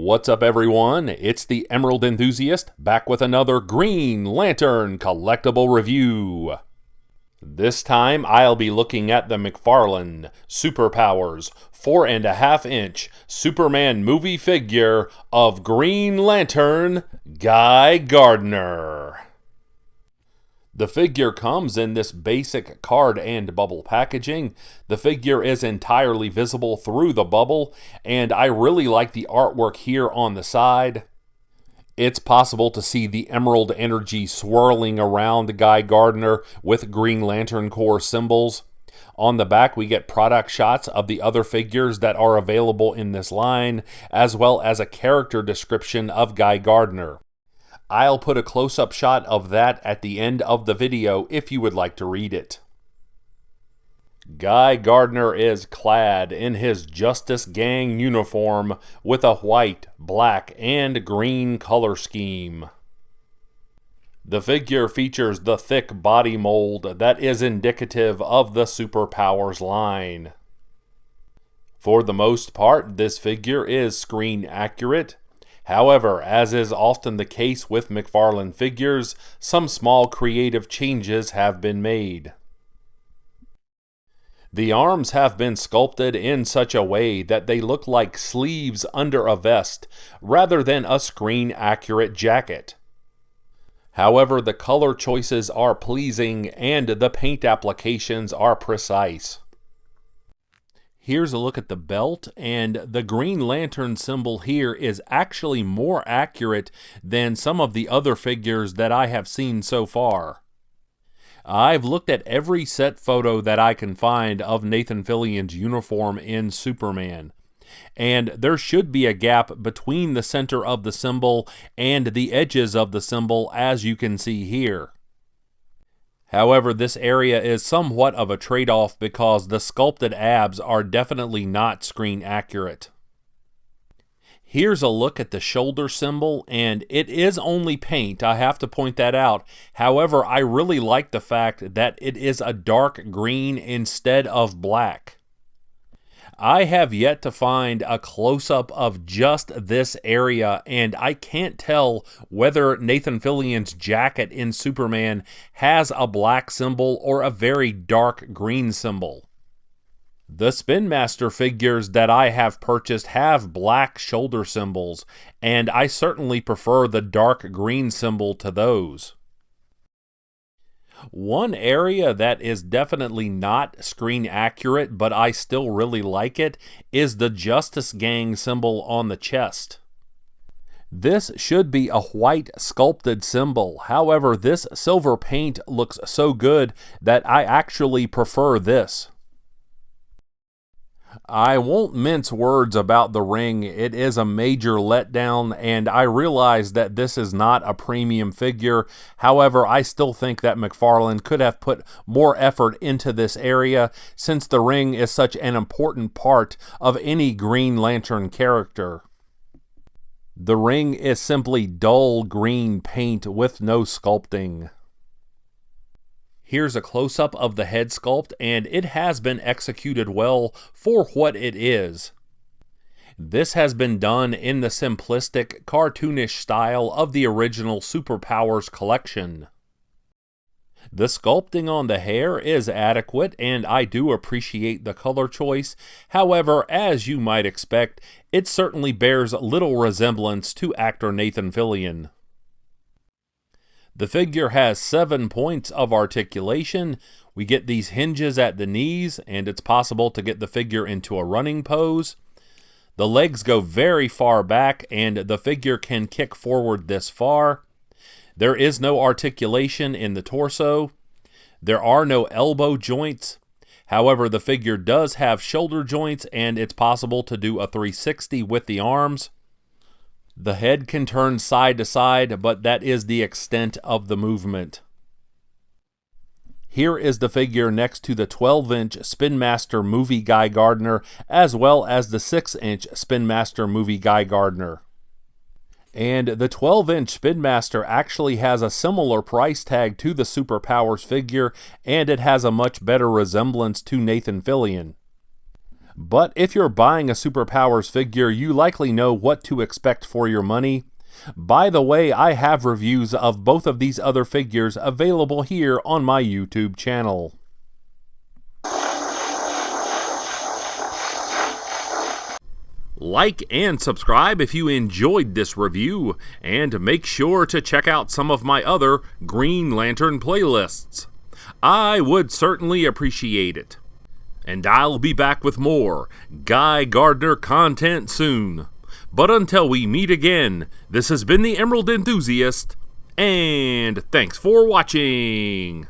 What's up, everyone? It's the Emerald Enthusiast back with another Green Lantern collectible review. This time I'll be looking at the McFarlane Superpowers 4.5-inch Superman movie figure of Green Lantern Guy Gardner. The figure comes in this basic card and bubble packaging. The figure is entirely visible through the bubble, and I really like the artwork here on the side. It's possible to see the emerald energy swirling around Guy Gardner with Green Lantern Corps symbols. On the back, we get product shots of the other figures that are available in this line, as well as a character description of Guy Gardner. I'll put a close-up shot of that at the end of the video if you would like to read it. Guy Gardner is clad in his Justice Gang uniform with a white, black, and green color scheme. The figure features the thick body mold that is indicative of the Superpowers line. For the most part, this figure is screen accurate. However, as is often the case with McFarlane figures, some small creative changes have been made. The arms have been sculpted in such a way that they look like sleeves under a vest rather than a screen-accurate jacket. However, the color choices are pleasing and the paint applications are precise. Here's a look at the belt, and the Green Lantern symbol here is actually more accurate than some of the other figures that I have seen so far. I've looked at every set photo that I can find of Nathan Fillion's uniform in Superman, and there should be a gap between the center of the symbol and the edges of the symbol, as you can see here. However, this area is somewhat of a trade-off because the sculpted abs are definitely not screen accurate. Here's a look at the shoulder symbol, and it is only paint, I have to point that out. However, I really like the fact that it is a dark green instead of black. I have yet to find a close-up of just this area, and I can't tell whether Nathan Fillion's jacket in Superman has a black symbol or a very dark green symbol. The Spin Master figures that I have purchased have black shoulder symbols, and I certainly prefer the dark green symbol to those. One area that is definitely not screen accurate, but I still really like it, is the Justice Gang symbol on the chest. This should be a white sculpted symbol. However, this silver paint looks so good that I actually prefer this. I won't mince words about the ring. It is a major letdown, and I realize that this is not a premium figure. However, I still think that McFarlane could have put more effort into this area, since the ring is such an important part of any Green Lantern character. The ring is simply dull green paint with no sculpting. Here's a close-up of the head sculpt, and it has been executed well for what it is. This has been done in the simplistic, cartoonish style of the original Superpowers collection. The sculpting on the hair is adequate, and I do appreciate the color choice. However, as you might expect, it certainly bears little resemblance to actor Nathan Fillion. The figure has 7 points of articulation. We get these hinges at the knees, and it's possible to get the figure into a running pose. The legs go very far back, and the figure can kick forward this far. There is no articulation in the torso. There are no elbow joints. However, the figure does have shoulder joints, and it's possible to do a 360 with the arms. The head can turn side to side, but that is the extent of the movement. Here is the figure next to the 12-inch Spin Master movie Guy Gardner, as well as the 6-inch Spin Master movie Guy Gardner. And the 12-inch Spin Master actually has a similar price tag to the Superpowers figure, and it has a much better resemblance to Nathan Fillion. But if you're buying a Superpowers figure, you likely know what to expect for your money. By the way, I have reviews of both of these other figures available here on my YouTube channel. Like and subscribe if you enjoyed this review, and make sure to check out some of my other Green Lantern playlists. I would certainly appreciate it. And I'll be back with more Guy Gardner content soon. But until we meet again, this has been the Emerald Enthusiast, and thanks for watching!